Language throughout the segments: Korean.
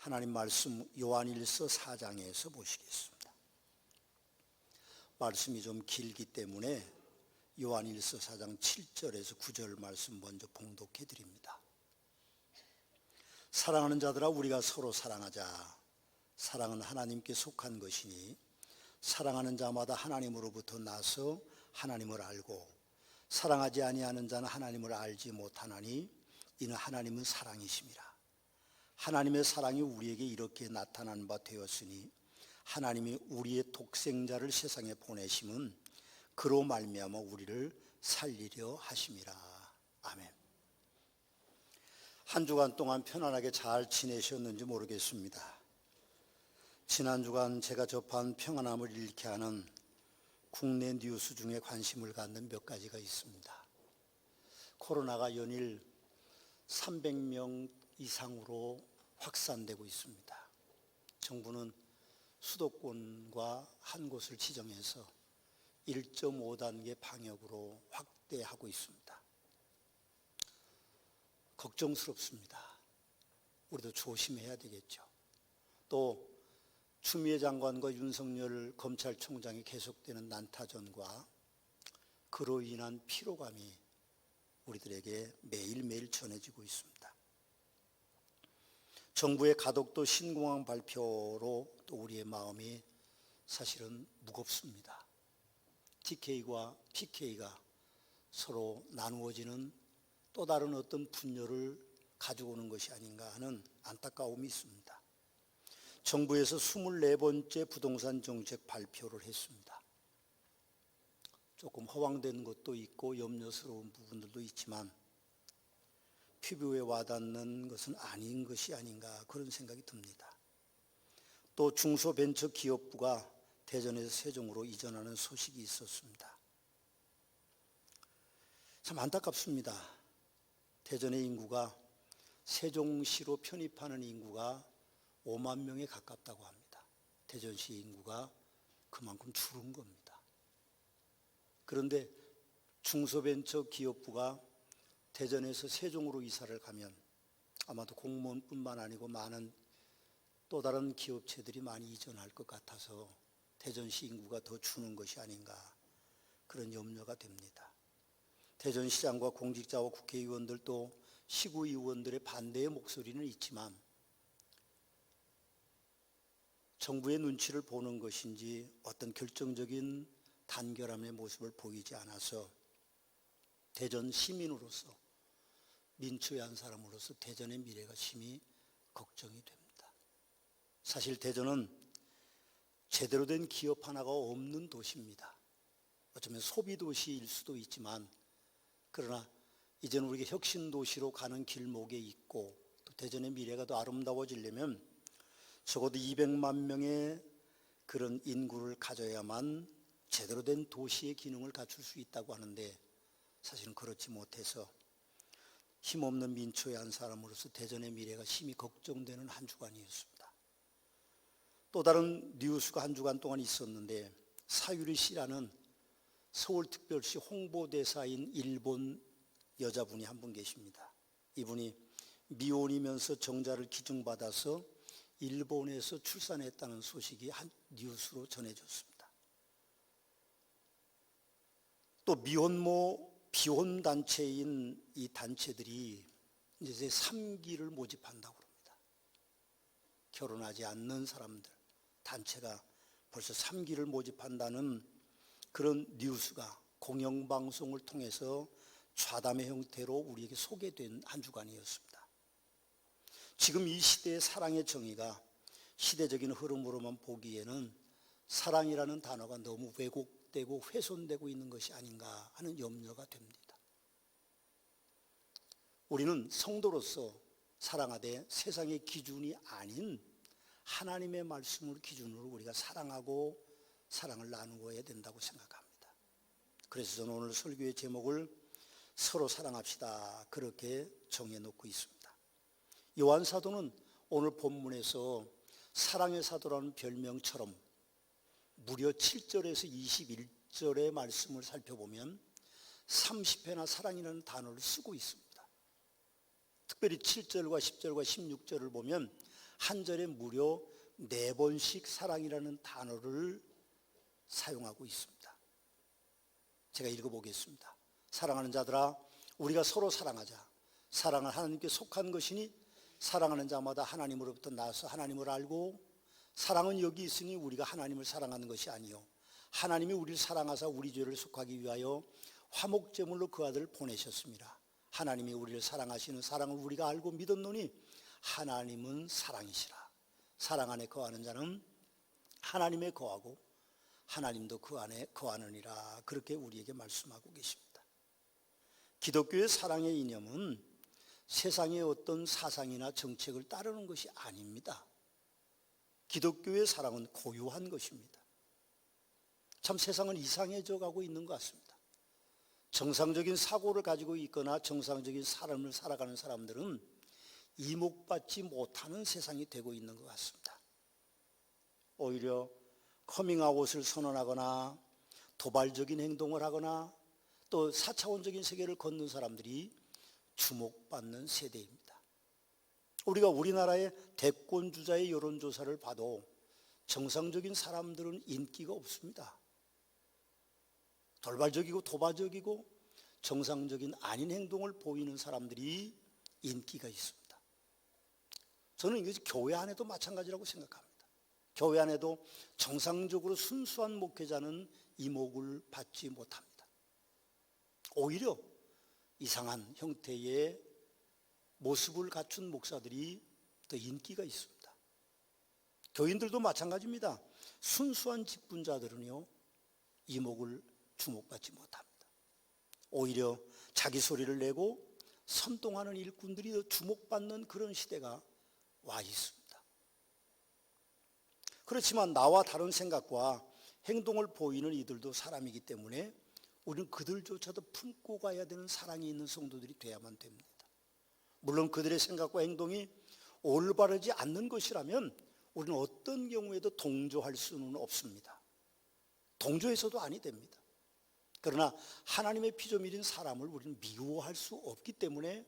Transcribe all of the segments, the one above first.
하나님 말씀 요한일서 4장에서 보시겠습니다. 말씀이 좀 길기 때문에 요한일서 4장 7절에서 9절 말씀 먼저 봉독해 드립니다. 사랑하는 자들아, 우리가 서로 사랑하자. 사랑은 하나님께 속한 것이니 사랑하는 자마다 하나님으로부터 나서 하나님을 알고 사랑하지 아니하는 자는 하나님을 알지 못하나니 이는 하나님은 사랑이심이라. 하나님의 사랑이 우리에게 이렇게 나타난 바 되었으니 하나님이 우리의 독생자를 세상에 보내심은 그로 말미암아 우리를 살리려 하심이라. 아멘. 한 주간 동안 편안하게 잘 지내셨는지 모르겠습니다. 지난 주간 제가 접한 평안함을 잃게 하는 국내 뉴스 중에 관심을 갖는 몇 가지가 있습니다. 코로나가 연일 300명 이상으로 확산되고 있습니다. 정부는 수도권과 한 곳을 지정해서 1.5단계 방역으로 확대하고 있습니다. 걱정스럽습니다. 우리도 조심해야 되겠죠. 또 추미애 장관과 윤석열 검찰총장이 계속되는 난타전과 그로 인한 피로감이 우리들에게 매일매일 전해지고 있습니다. 정부의 가덕도 신공항 발표로 또 우리의 마음이 사실은 무겁습니다. TK와 PK가 서로 나누어지는 또 다른 어떤 분열을 가지고 오는 것이 아닌가 하는 안타까움이 있습니다. 정부에서 24번째 부동산 정책 발표를 했습니다. 조금 허황된 것도 있고 염려스러운 부분들도 있지만 피부에 와닿는 것은 아닌 것이 아닌가 그런 생각이 듭니다. 또 중소벤처기업부가 대전에서 세종으로 이전하는 소식이 있었습니다. 참 안타깝습니다. 대전의 인구가 세종시로 편입하는 인구가 5만 명에 가깝다고 합니다. 대전시 인구가 그만큼 줄은 겁니다. 그런데 중소벤처기업부가 대전에서 세종으로 이사를 가면 아마도 공무원뿐만 아니고 많은 또 다른 기업체들이 많이 이전할 것 같아서 대전시 인구가 더 주는 것이 아닌가 그런 염려가 됩니다. 대전시장과 공직자와 국회의원들도 시구의원들의 반대의 목소리는 있지만 정부의 눈치를 보는 것인지 어떤 결정적인 단결함의 모습을 보이지 않아서 대전 시민으로서 민초의 한 사람으로서 대전의 미래가 심히 걱정이 됩니다. 사실 대전은 제대로 된 기업 하나가 없는 도시입니다. 어쩌면 소비도시일 수도 있지만 그러나 이제는 우리가 혁신도시로 가는 길목에 있고 또 대전의 미래가 더 아름다워지려면 적어도 200만 명의 그런 인구를 가져야만 제대로 된 도시의 기능을 갖출 수 있다고 하는데 사실은 그렇지 못해서 힘없는 민초의 한 사람으로서 대전의 미래가 심히 걱정되는 한 주간이었습니다. 또 다른 뉴스가 한 주간 동안 있었는데 사유리 씨라는 서울특별시 홍보대사인 일본 여자분이 한 분 계십니다. 이분이 미혼이면서 정자를 기증받아서 일본에서 출산했다는 소식이 한 뉴스로 전해졌습니다. 또 미혼모 비혼 단체인 이 단체들이 이제 3기를 모집한다고 합니다. 결혼하지 않는 사람들 단체가 벌써 3기를 모집한다는 그런 뉴스가 공영방송을 통해서 좌담의 형태로 우리에게 소개된 한 주간이었습니다. 지금 이 시대의 사랑의 정의가 시대적인 흐름으로만 보기에는 사랑이라는 단어가 너무 왜곡되고 훼손되고 있는 것이 아닌가 하는 염려가 됩니다. 우리는 성도로서 사랑하되 세상의 기준이 아닌 하나님의 말씀을 기준으로 우리가 사랑하고 사랑을 나누어야 된다고 생각합니다. 그래서 저는 오늘 설교의 제목을 서로 사랑합시다 그렇게 정해놓고 있습니다. 요한 사도는 오늘 본문에서 사랑의 사도라는 별명처럼 무려 7절에서 21절의 말씀을 살펴보면 30회나 사랑이라는 단어를 쓰고 있습니다. 특별히 7절과 10절과 16절을 보면 한 절에 무려 4번씩 사랑이라는 단어를 사용하고 있습니다. 제가 읽어보겠습니다. 사랑하는 자들아, 우리가 서로 사랑하자. 사랑은 하나님께 속한 것이니 사랑하는 자마다 하나님으로부터 나서 하나님을 알고, 사랑은 여기 있으니 우리가 하나님을 사랑하는 것이 아니요 하나님이 우리를 사랑하사 우리 죄를 속하기 위하여 화목제물로 그 아들을 보내셨습니다. 하나님이 우리를 사랑하시는 사랑을 우리가 알고 믿었노니 하나님은 사랑이시라. 사랑 안에 거하는 자는 하나님에 거하고 하나님도 그 안에 거하느니라. 그렇게 우리에게 말씀하고 계십니다. 기독교의 사랑의 이념은 세상의 어떤 사상이나 정책을 따르는 것이 아닙니다. 기독교의 사랑은 고유한 것입니다. 참 세상은 이상해져 가고 있는 것 같습니다. 정상적인 사고를 가지고 있거나 정상적인 삶을 살아가는 사람들은 이목받지 못하는 세상이 되고 있는 것 같습니다. 오히려 커밍아웃을 선언하거나 도발적인 행동을 하거나 또 4차원적인 세계를 걷는 사람들이 주목받는 세대입니다. 우리가 우리나라의 대권주자의 여론조사를 봐도 정상적인 사람들은 인기가 없습니다. 돌발적이고 도발적이고 정상적인 아닌 행동을 보이는 사람들이 인기가 있습니다. 저는 이것이 교회 안에도 마찬가지라고 생각합니다. 교회 안에도 정상적으로 순수한 목회자는 이목을 받지 못합니다. 오히려 이상한 형태의 모습을 갖춘 목사들이 더 인기가 있습니다. 교인들도 마찬가지입니다. 순수한 직분자들은요, 이목을 주목받지 못합니다. 오히려 자기 소리를 내고 선동하는 일꾼들이 더 주목받는 그런 시대가 와 있습니다. 그렇지만 나와 다른 생각과 행동을 보이는 이들도 사람이기 때문에 우리는 그들조차도 품고 가야 되는 사랑이 있는 성도들이 돼야만 됩니다. 물론 그들의 생각과 행동이 올바르지 않는 것이라면 우리는 어떤 경우에도 동조할 수는 없습니다. 동조해서도 아니 됩니다. 그러나 하나님의 피조물인 사람을 우리는 미워할 수 없기 때문에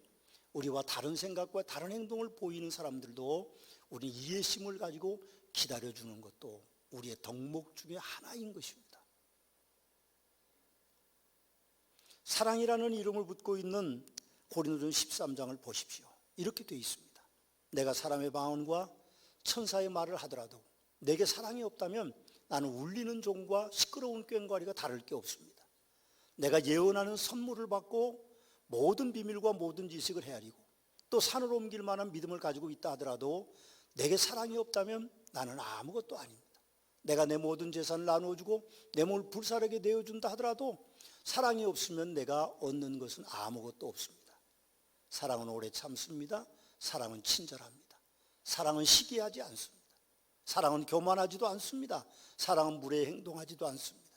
우리와 다른 생각과 다른 행동을 보이는 사람들도 우리 이해심을 가지고 기다려주는 것도 우리의 덕목 중에 하나인 것입니다. 사랑이라는 이름을 붙고 있는 고린도전 13장을 보십시오. 이렇게 되어 있습니다. 내가 사람의 방언과 천사의 말을 하더라도 내게 사랑이 없다면 나는 울리는 종과 시끄러운 꽹과리가 다를 게 없습니다. 내가 예언하는 선물을 받고 모든 비밀과 모든 지식을 헤아리고 또 산을 옮길 만한 믿음을 가지고 있다 하더라도 내게 사랑이 없다면 나는 아무것도 아닙니다. 내가 내 모든 재산을 나누어주고 내 몸을 불사르게 내어준다 하더라도 사랑이 없으면 내가 얻는 것은 아무것도 없습니다. 사랑은 오래 참습니다. 사랑은 친절합니다. 사랑은 시기하지 않습니다. 사랑은 교만하지도 않습니다. 사랑은 무례히 행동하지도 않습니다.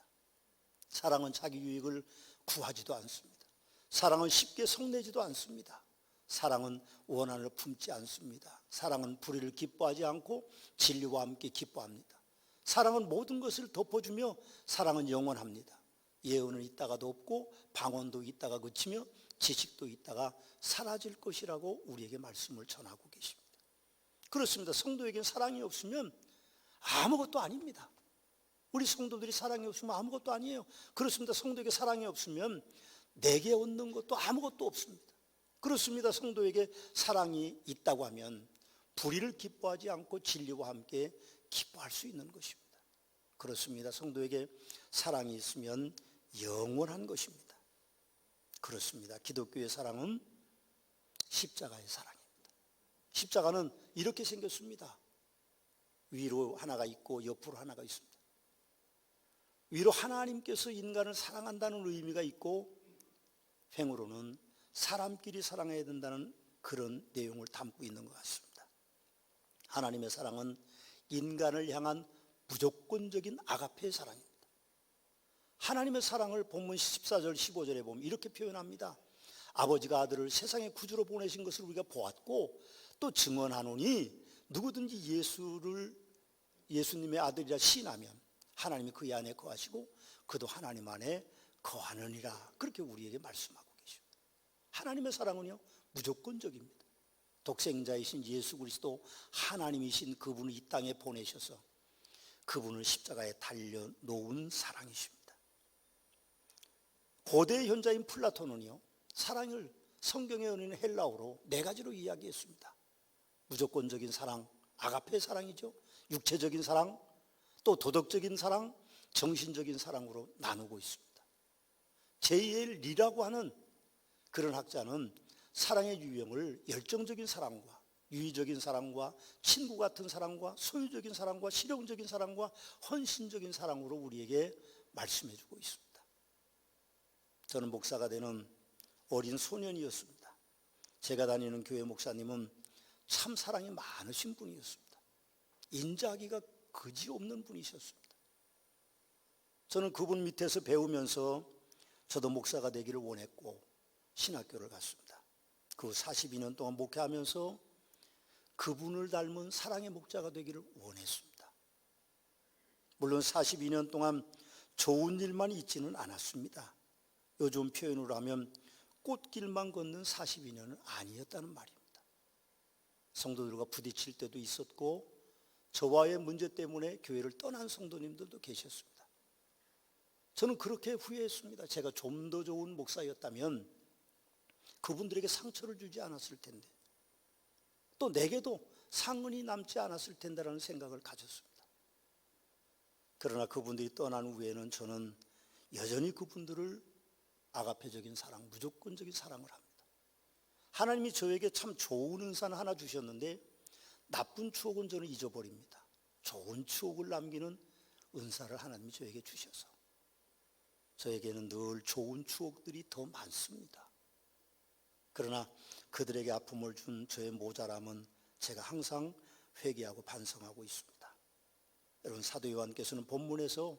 사랑은 자기 유익을 구하지도 않습니다. 사랑은 쉽게 성내지도 않습니다. 사랑은 원한을 품지 않습니다. 사랑은 불의를 기뻐하지 않고 진리와 함께 기뻐합니다. 사랑은 모든 것을 덮어주며 사랑은 영원합니다. 예언은 있다가도 없고 방언도 있다가 그치며 지식도 있다가 사라질 것이라고 우리에게 말씀을 전하고 계십니다. 그렇습니다. 성도에게는 사랑이 없으면 아무것도 아닙니다. 우리 성도들이 사랑이 없으면 아무것도 아니에요. 그렇습니다. 성도에게 사랑이 없으면 내게 얻는 것도 아무것도 없습니다. 그렇습니다. 성도에게 사랑이 있다고 하면 불의를 기뻐하지 않고 진리와 함께 기뻐할 수 있는 것입니다. 그렇습니다. 성도에게 사랑이 있으면 영원한 것입니다. 그렇습니다. 기독교의 사랑은 십자가의 사랑입니다. 십자가는 이렇게 생겼습니다. 위로 하나가 있고 옆으로 하나가 있습니다. 위로 하나님께서 인간을 사랑한다는 의미가 있고 횡으로는 사람끼리 사랑해야 된다는 그런 내용을 담고 있는 것 같습니다. 하나님의 사랑은 인간을 향한 무조건적인 아가페의 사랑입니다. 하나님의 사랑을 본문 14절 15절에 보면 이렇게 표현합니다. 아버지가 아들을 세상의 구주로 보내신 것을 우리가 보았고 또 증언하노니 누구든지 예수님의 아들이라 시인하면 하나님이 그의 안에 거하시고 그도 하나님 안에 거하느니라. 그렇게 우리에게 말씀하고 계십니다. 하나님의 사랑은요 무조건적입니다. 독생자이신 예수 그리스도 하나님이신 그분을 이 땅에 보내셔서 그분을 십자가에 달려놓은 사랑이십니다. 고대 현자인 플라톤은요, 사랑을 성경에 언어인 헬라어로 네 가지로 이야기했습니다. 무조건적인 사랑, 아가페 사랑이죠. 육체적인 사랑, 또 도덕적인 사랑, 정신적인 사랑으로 나누고 있습니다. 제이엘 리라고 하는 그런 학자는 사랑의 유형을 열정적인 사랑과 유의적인 사랑과 친구 같은 사랑과 소유적인 사랑과 실용적인 사랑과 헌신적인 사랑으로 우리에게 말씀해 주고 있습니다. 저는 목사가 되는 어린 소년이었습니다. 제가 다니는 교회 목사님은 참 사랑이 많으신 분이었습니다. 인자하기가 그지없는 분이셨습니다. 저는 그분 밑에서 배우면서 저도 목사가 되기를 원했고 신학교를 갔습니다. 그 42년 동안 목회하면서 그분을 닮은 사랑의 목자가 되기를 원했습니다. 물론 42년 동안 좋은 일만 있지는 않았습니다. 요즘 표현으로 하면 꽃길만 걷는 42년은 아니었다는 말입니다. 성도들과 부딪힐 때도 있었고 저와의 문제 때문에 교회를 떠난 성도님들도 계셨습니다. 저는 그렇게 후회했습니다. 제가 좀 더 좋은 목사였다면 그분들에게 상처를 주지 않았을 텐데 또 내게도 상흔이 남지 않았을 텐데라는 생각을 가졌습니다. 그러나 그분들이 떠난 후에는 저는 여전히 그분들을 아가페적인 사랑, 무조건적인 사랑을 합니다. 하나님이 저에게 참 좋은 은사는 하나 주셨는데 나쁜 추억은 저는 잊어버립니다. 좋은 추억을 남기는 은사를 하나님이 저에게 주셔서 저에게는 늘 좋은 추억들이 더 많습니다. 그러나 그들에게 아픔을 준 저의 모자람은 제가 항상 회개하고 반성하고 있습니다. 여러분, 사도 요한께서는 본문에서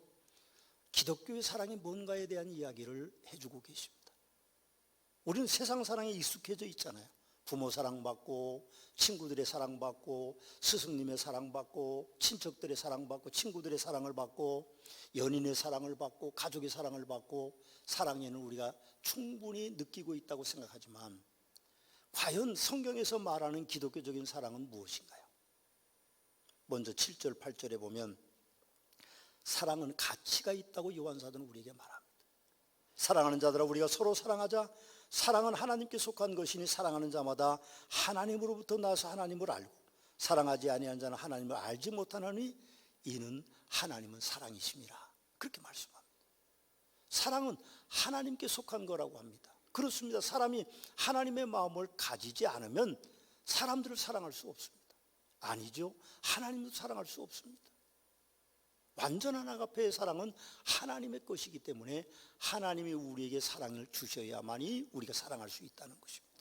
기독교의 사랑이 뭔가에 대한 이야기를 해주고 계십니다. 우리는 세상 사랑에 익숙해져 있잖아요. 부모 사랑받고 친구들의 사랑받고 스승님의 사랑받고 친척들의 사랑받고 친구들의 사랑을 받고 연인의 사랑을 받고 가족의 사랑을 받고 사랑에는 우리가 충분히 느끼고 있다고 생각하지만 과연 성경에서 말하는 기독교적인 사랑은 무엇인가요? 먼저 7절 8절에 보면 사랑은 가치가 있다고 요한사도는 우리에게 말합니다. 사랑하는 자들아 우리가 서로 사랑하자. 사랑은 하나님께 속한 것이니 사랑하는 자마다 하나님으로부터 나서 하나님을 알고 사랑하지 아니한 자는 하나님을 알지 못하나니 이는 하나님은 사랑이심이라. 그렇게 말씀합니다. 사랑은 하나님께 속한 거라고 합니다. 그렇습니다. 사람이 하나님의 마음을 가지지 않으면 사람들을 사랑할 수 없습니다. 아니죠. 하나님도 사랑할 수 없습니다. 완전한 아가페의 사랑은 하나님의 것이기 때문에 하나님이 우리에게 사랑을 주셔야만이 우리가 사랑할 수 있다는 것입니다.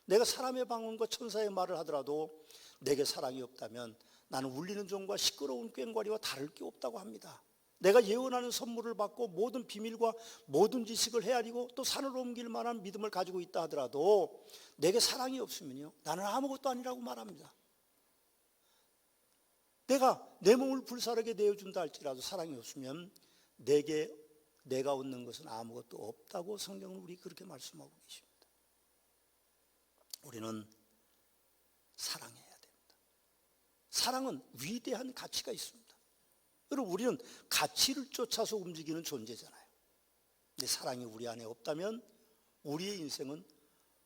내가 사람의 방언과 천사의 말을 하더라도 내게 사랑이 없다면 나는 울리는 종과 시끄러운 꽹과리와 다를 게 없다고 합니다. 내가 예언하는 선물을 받고 모든 비밀과 모든 지식을 헤아리고 또 산을 옮길 만한 믿음을 가지고 있다 하더라도 내게 사랑이 없으면요 나는 아무것도 아니라고 말합니다. 내가 내 몸을 불사르게 내어준다 할지라도 사랑이 없으면 내가 얻는 것은 아무것도 없다고 성경은 우리 그렇게 말씀하고 계십니다. 우리는 사랑해야 됩니다. 사랑은 위대한 가치가 있습니다. 여러분, 우리는 가치를 쫓아서 움직이는 존재잖아요. 근데 사랑이 우리 안에 없다면 우리의 인생은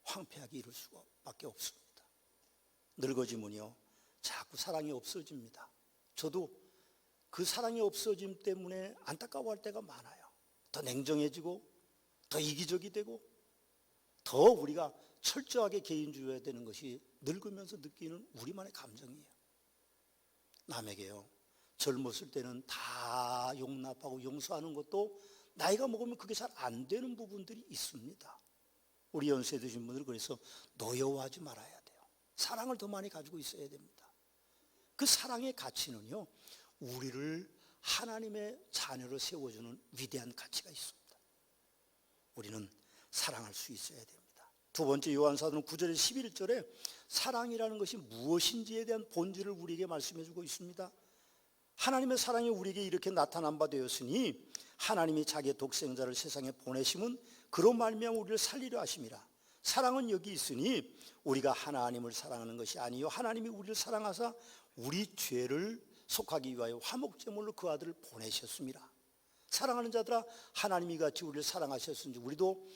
황폐하게 이룰 수밖에 없습니다. 늙어지면요 자꾸 사랑이 없어집니다. 저도 그 사랑이 없어짐 때문에 안타까워할 때가 많아요. 더 냉정해지고 더 이기적이 되고 더 우리가 철저하게 개인주의해야 되는 것이 늙으면서 느끼는 우리만의 감정이에요. 남에게요 젊었을 때는 다 용납하고 용서하는 것도 나이가 먹으면 그게 잘 안 되는 부분들이 있습니다. 우리 연세 드신 분들 그래서 노여워하지 말아야 돼요. 사랑을 더 많이 가지고 있어야 됩니다. 그 사랑의 가치는요 우리를 하나님의 자녀로 세워주는 위대한 가치가 있습니다. 우리는 사랑할 수 있어야 됩니다. 두 번째 요한사도는 9절 11절에 사랑이라는 것이 무엇인지에 대한 본질을 우리에게 말씀해 주고 있습니다. 하나님의 사랑이 우리에게 이렇게 나타난 바 되었으니 하나님이 자기의 독생자를 세상에 보내심은 그로 말미암아 우리를 살리려 하심이라. 사랑은 여기 있으니 우리가 하나님을 사랑하는 것이 아니요 하나님이 우리를 사랑하사 우리 죄를 속하기 위하여 화목제물로 그 아들을 보내셨습니다. 사랑하는 자들아, 하나님이 같이 우리를 사랑하셨은지 우리도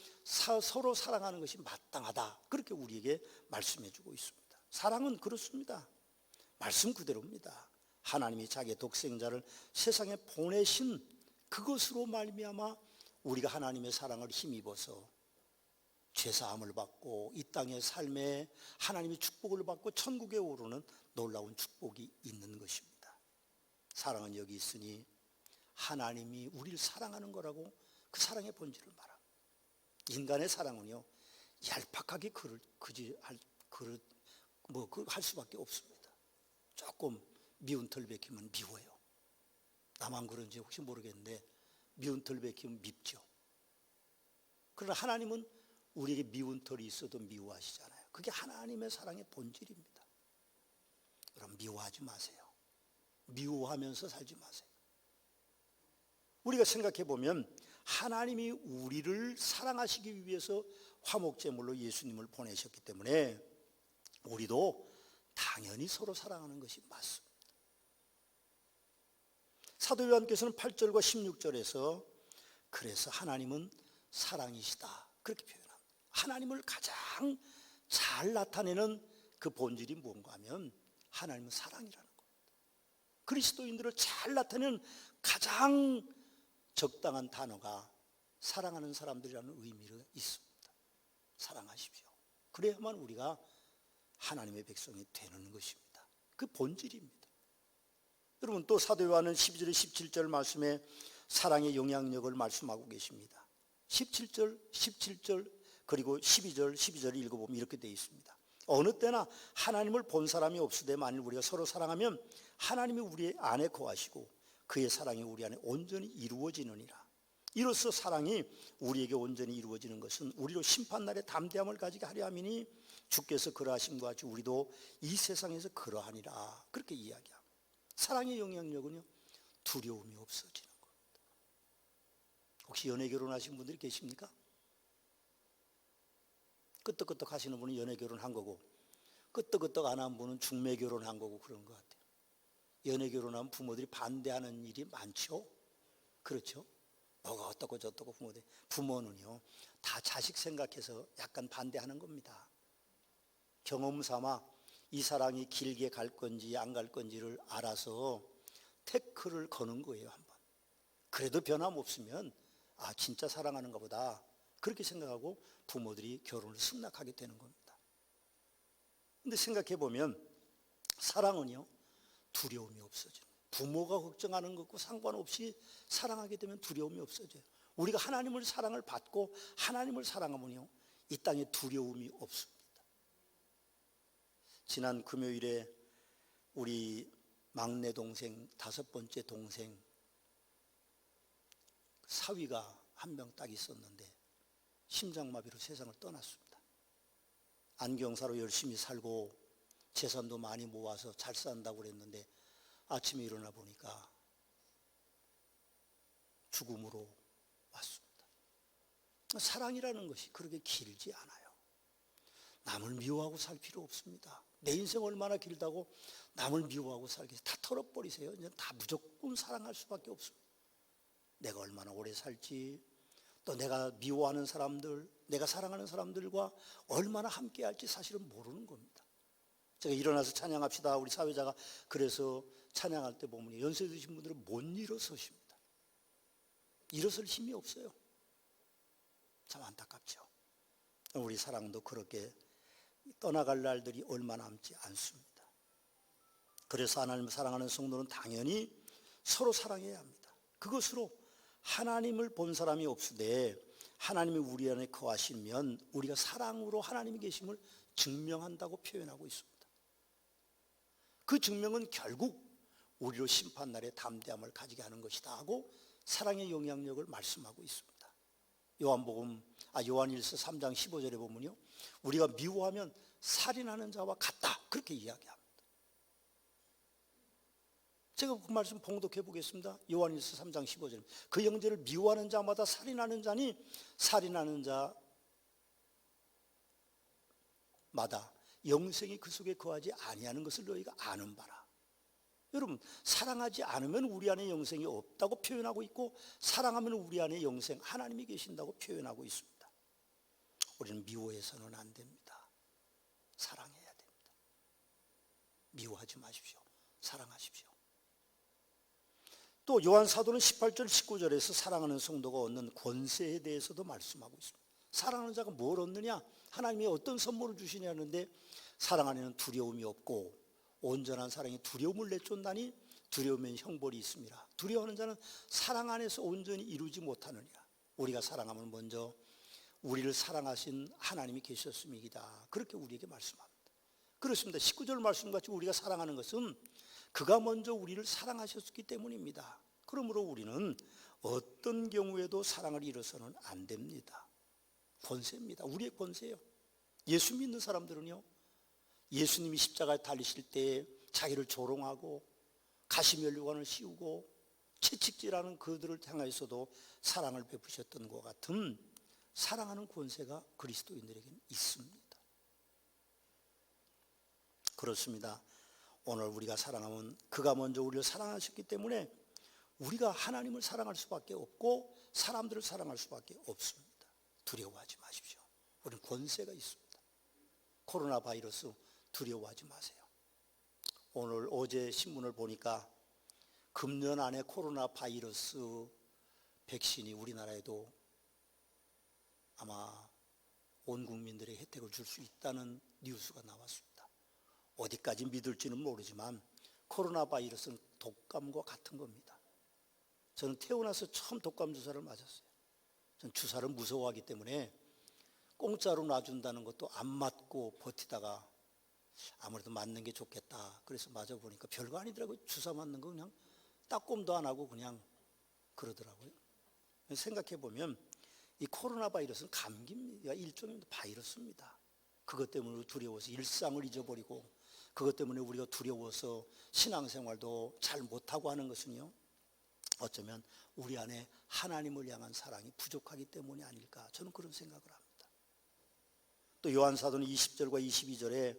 서로 사랑하는 것이 마땅하다, 그렇게 우리에게 말씀해 주고 있습니다. 사랑은 그렇습니다. 말씀 그대로입니다. 하나님이 자기의 독생자를 세상에 보내신 그것으로 말미암아 우리가 하나님의 사랑을 힘입어서 죄사함을 받고 이 땅의 삶에 하나님의 축복을 받고 천국에 오르는 놀라운 축복이 있는 것입니다. 사랑은 여기 있으니 하나님이 우리를 사랑하는 거라고 그 사랑의 본질을 말합니다. 인간의 사랑은요, 얄팍하게 할 수밖에 없습니다. 조금 미운 털 베끼면 미워요. 나만 그런지 혹시 모르겠는데 미운 털 베끼면 밉죠. 그러나 하나님은 우리에게 미운 털이 있어도 미워하시잖아요. 그게 하나님의 사랑의 본질입니다. 그럼 미워하지 마세요. 미워하면서 살지 마세요. 우리가 생각해 보면 하나님이 우리를 사랑하시기 위해서 화목제물로 예수님을 보내셨기 때문에 우리도 당연히 서로 사랑하는 것이 맞습니다. 사도 요한께서는 8절과 16절에서 그래서 하나님은 사랑이시다, 그렇게 표현합니다. 하나님을 가장 잘 나타내는 그 본질이 뭔가 하면 하나님은 사랑이라는 겁니다. 그리스도인들을 잘 나타내는 가장 적당한 단어가 사랑하는 사람들이라는 의미가 있습니다. 사랑하십시오. 그래야만 우리가 하나님의 백성이 되는 것입니다. 그 본질입니다. 여러분, 또 사도 요한은 12절 17절 말씀에 사랑의 영향력을 말씀하고 계십니다. 17절 그리고 12절 읽어보면 이렇게 되어 있습니다. 어느 때나 하나님을 본 사람이 없으되 만일 우리가 서로 사랑하면 하나님이 우리 안에 거하시고 그의 사랑이 우리 안에 온전히 이루어지느니라. 이로써 사랑이 우리에게 온전히 이루어지는 것은 우리로 심판날에 담대함을 가지게 하려 함이니 주께서 그러하심과 같이 우리도 이 세상에서 그러하니라, 그렇게 이야기합니다. 사랑의 영향력은요, 두려움이 없어지는 겁니다. 혹시 연애 결혼하신 분들이 계십니까? 끄떡끄떡 하시는 분은 연애 결혼한 거고 끄떡끄떡 안 한 분은 중매 결혼한 거고 그런 것 같아요. 연애 결혼하면 부모들이 반대하는 일이 많죠. 그렇죠? 뭐가 어떻고 저떻고 부모는요 다 자식 생각해서 약간 반대하는 겁니다. 경험 삼아 이 사랑이 길게 갈 건지 안 갈 건지를 알아서 태클을 거는 거예요. 한번 그래도 변함없으면 아 진짜 사랑하는가 보다, 그렇게 생각하고 부모들이 결혼을 승낙하게 되는 겁니다. 근데 생각해 보면 사랑은요 두려움이 없어져요. 부모가 걱정하는 것과 상관없이 사랑하게 되면 두려움이 없어져요. 우리가 하나님을 사랑을 받고 하나님을 사랑하면요 이 땅에 두려움이 없습니다. 지난 금요일에 우리 막내 동생, 5번째 동생 사위가 한 명 딱 있었는데 심장마비로 세상을 떠났습니다. 안경사로 열심히 살고 재산도 많이 모아서 잘 산다고 그랬는데 아침에 일어나 보니까 죽음으로 왔습니다. 사랑이라는 것이 그렇게 길지 않아요. 남을 미워하고 살 필요 없습니다. 내 인생 얼마나 길다고 남을 미워하고 살겠어요. 다 털어버리세요. 이제 다 무조건 사랑할 수밖에 없습니다. 내가 얼마나 오래 살지, 또 내가 미워하는 사람들, 내가 사랑하는 사람들과 얼마나 함께 할지 사실은 모르는 겁니다. 제가 일어나서 찬양합시다, 우리 사회자가 그래서 찬양할 때 보면 연세 드신 분들은 못 일어서십니다. 일어설 힘이 없어요. 참 안타깝죠. 우리 사랑도 그렇게 떠나갈 날들이 얼마 남지 않습니다. 그래서 하나님을 사랑하는 성도는 당연히 서로 사랑해야 합니다. 그것으로 하나님을 본 사람이 없으되 하나님이 우리 안에 거하시면 우리가 사랑으로 하나님이 계심을 증명한다고 표현하고 있습니다. 그 증명은 결국 우리로 심판날에 담대함을 가지게 하는 것이다 하고 사랑의 영향력을 말씀하고 있습니다. 요한일서 3장 15절에 보면요 우리가 미워하면 살인하는 자와 같다, 그렇게 이야기합니다. 제가 그 말씀 봉독해 보겠습니다. 요한일서 3장 15절, 그 형제를 미워하는 자마다 살인하는 자니 살인하는 자 마다 영생이 그 속에 거하지 아니하는 것을 너희가 아는 바라. 여러분, 사랑하지 않으면 우리 안에 영생이 없다고 표현하고 있고, 사랑하면 우리 안에 영생, 하나님이 계신다고 표현하고 있습니다. 우리는 미워해서는 안 됩니다. 사랑해야 됩니다. 미워하지 마십시오. 사랑하십시오. 또 요한 사도는 18절 19절에서 사랑하는 성도가 얻는 권세에 대해서도 말씀하고 있습니다. 사랑하는 자가 뭘 얻느냐? 하나님이 어떤 선물을 주시냐 하는데, 사랑 안에는 두려움이 없고 온전한 사랑이 두려움을 내쫓나니 두려우면 형벌이 있습니다. 두려워하는 자는 사랑 안에서 온전히 이루지 못하느니라. 우리가 사랑하면 먼저 우리를 사랑하신 하나님이 계셨음이다. 그렇게 우리에게 말씀합니다. 그렇습니다. 19절 말씀같이 우리가 사랑하는 것은 그가 먼저 우리를 사랑하셨기 때문입니다. 그러므로 우리는 어떤 경우에도 사랑을 잃어서는 안 됩니다. 권세입니다. 우리의 권세예요. 예수 믿는 사람들은요, 예수님이 십자가에 달리실 때 자기를 조롱하고 가시면류관을 씌우고 채찍질하는 그들을 향하여서도 사랑을 베푸셨던 것 같은 사랑하는 권세가 그리스도인들에게는 있습니다. 그렇습니다. 오늘 우리가 사랑하면 그가 먼저 우리를 사랑하셨기 때문에 우리가 하나님을 사랑할 수밖에 없고 사람들을 사랑할 수밖에 없습니다. 두려워하지 마십시오. 우리는 권세가 있습니다. 코로나 바이러스 두려워하지 마세요. 오늘 어제 신문을 보니까 금년 안에 코로나 바이러스 백신이 우리나라에도 아마 온 국민들에게 혜택을 줄 수 있다는 뉴스가 나왔습니다. 어디까지 믿을지는 모르지만 코로나 바이러스는 독감과 같은 겁니다. 저는 태어나서 처음 독감 주사를 맞았어요. 저는 주사를 무서워하기 때문에 공짜로 놔준다는 것도 안 맞고 버티다가 아무래도 맞는 게 좋겠다. 그래서 맞아보니까 별거 아니더라고요. 주사 맞는 거 그냥 따꼼도 안 하고 그냥 그러더라고요. 생각해보면 이 코로나 바이러스는 감기입니다. 일종의 바이러스입니다. 그것 때문에 두려워서 일상을 잊어버리고 그것 때문에 우리가 두려워서 신앙생활도 잘 못하고 하는 것은요, 어쩌면 우리 안에 하나님을 향한 사랑이 부족하기 때문이 아닐까, 저는 그런 생각을 합니다. 또 요한사도는 20절과 22절에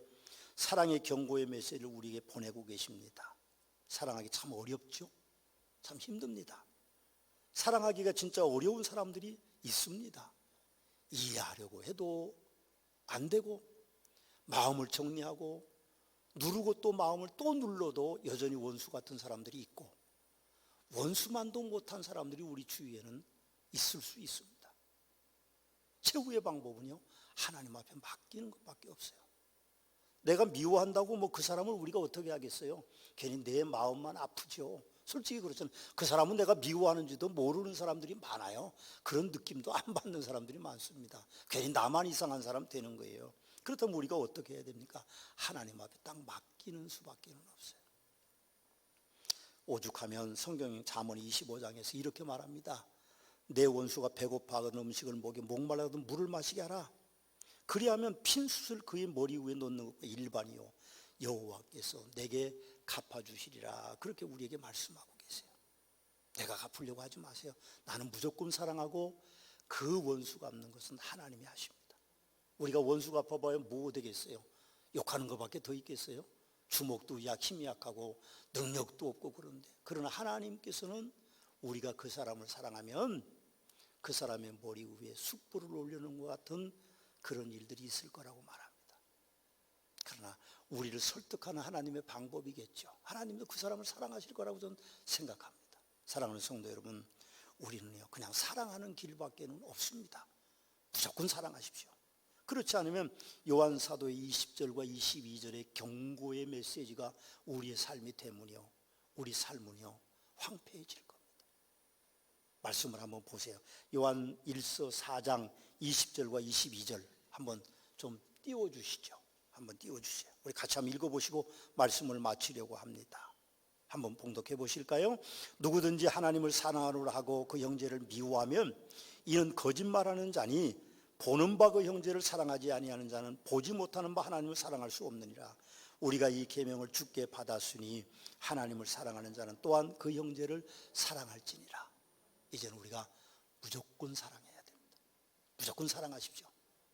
사랑의 경고의 메시지를 우리에게 보내고 계십니다. 사랑하기 참 어렵죠? 참 힘듭니다. 사랑하기가 진짜 어려운 사람들이 있습니다. 이해하려고 해도 안 되고, 마음을 정리하고 누르고 또 마음을 또 눌러도 여전히 원수 같은 사람들이 있고, 원수만도 못한 사람들이 우리 주위에는 있을 수 있습니다. 최후의 방법은요, 하나님 앞에 맡기는 것밖에 없어요. 내가 미워한다고 뭐 그 사람을 우리가 어떻게 하겠어요? 괜히 내 마음만 아프죠. 솔직히 그렇잖아요. 그 사람은 내가 미워하는지도 모르는 사람들이 많아요. 그런 느낌도 안 받는 사람들이 많습니다. 괜히 나만 이상한 사람 되는 거예요. 그렇다면 우리가 어떻게 해야 됩니까? 하나님 앞에 딱 맡기는 수밖에 없어요. 오죽하면 성경 잠언 25장에서 이렇게 말합니다. 내 원수가 배고파하던 음식을 먹여 목말라든 물을 마시게 하라. 그리하면 핀숯을 그의 머리 위에 놓는 것과 일반이요 여호와께서 내게 갚아주시리라. 그렇게 우리에게 말씀하고 계세요. 내가 갚으려고 하지 마세요. 나는 무조건 사랑하고 그 원수 갚는 것은 하나님이 하십니다. 우리가 원수 갚아봐야 뭐 되겠어요? 욕하는 것밖에 더 있겠어요? 주먹도 힘이 약하고 능력도 없고 그런데, 그러나 하나님께서는 우리가 그 사람을 사랑하면 그 사람의 머리 위에 숯불을 올려놓은 것 같은 그런 일들이 있을 거라고 말합니다. 그러나 우리를 설득하는 하나님의 방법이겠죠. 하나님도 그 사람을 사랑하실 거라고 저는 생각합니다. 사랑하는 성도 여러분, 우리는요 그냥 사랑하는 길밖에는 없습니다. 무조건 사랑하십시오. 그렇지 않으면 요한 사도의 20절과 22절의 경고의 메시지가 우리의 삶이 되면요, 우리 삶은요 황폐해질 겁니다. 말씀을 한번 보세요. 요한 1서 4장 20절과 22절 한번 좀 띄워주시죠. 한번 띄워주세요. 우리 같이 한번 읽어보시고 말씀을 마치려고 합니다. 한번 봉독해 보실까요? 누구든지 하나님을 사랑하노라 하고 그 형제를 미워하면 이는 거짓말하는 자니 보는 바 그 형제를 사랑하지 아니하는 자는 보지 못하는 바 하나님을 사랑할 수 없느니라. 우리가 이 계명을 주께 받았으니 하나님을 사랑하는 자는 또한 그 형제를 사랑할지니라. 이제는 우리가 무조건 사랑해야 됩니다. 무조건 사랑하십시오.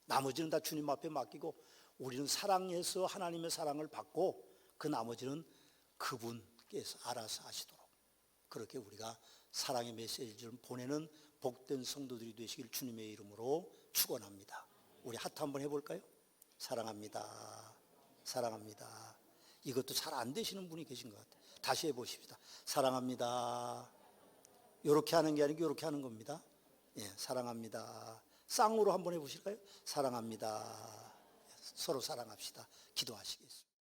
나머지는 다 주님 앞에 맡기고 우리는 사랑해서 하나님의 사랑을 받고 그 나머지는 그분께서 알아서 하시도록 그렇게 우리가 사랑의 메시지를 보내는 복된 성도들이 되시길 주님의 이름으로 축원합니다. 우리 하트 한번 해볼까요? 사랑합니다. 사랑합니다. 이것도 잘 안 되시는 분이 계신 것 같아요. 다시 해보십시다. 사랑합니다. 이렇게 하는 게 아니고 이렇게 하는 겁니다. 예, 사랑합니다. 쌍으로 한번 해보실까요? 사랑합니다. 서로 사랑합시다. 기도하시겠습니다.